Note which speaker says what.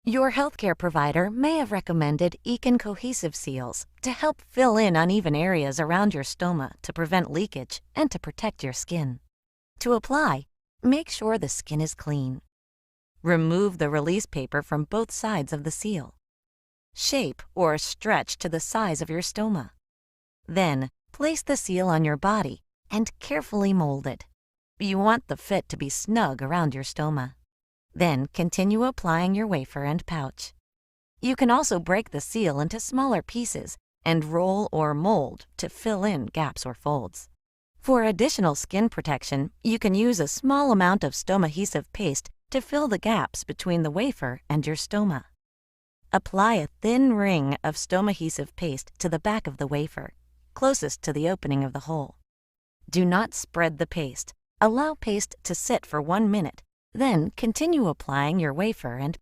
Speaker 1: Your healthcare provider may have recommended Eakin cohesive seals to help fill in uneven areas around your stoma to prevent leakage and to protect your skin. To apply, make sure the skin is clean. Remove the release paper from both sides of the seal. Shape or stretch to the size of your stoma. Then, place the seal on your body and carefully mold it. You want the fit to be snug around your stoma. Then continue applying your wafer and pouch. You can also break the seal into smaller pieces and roll or mold to fill in gaps or folds. For additional skin protection, you can use a small amount of Stomahesive paste to fill the gaps between the wafer and your stoma. Apply a thin ring of Stomahesive paste to the back of the wafer, closest to the opening of the hole. Do not spread the paste. Allow paste to sit for 1 minute, then continue applying your wafer and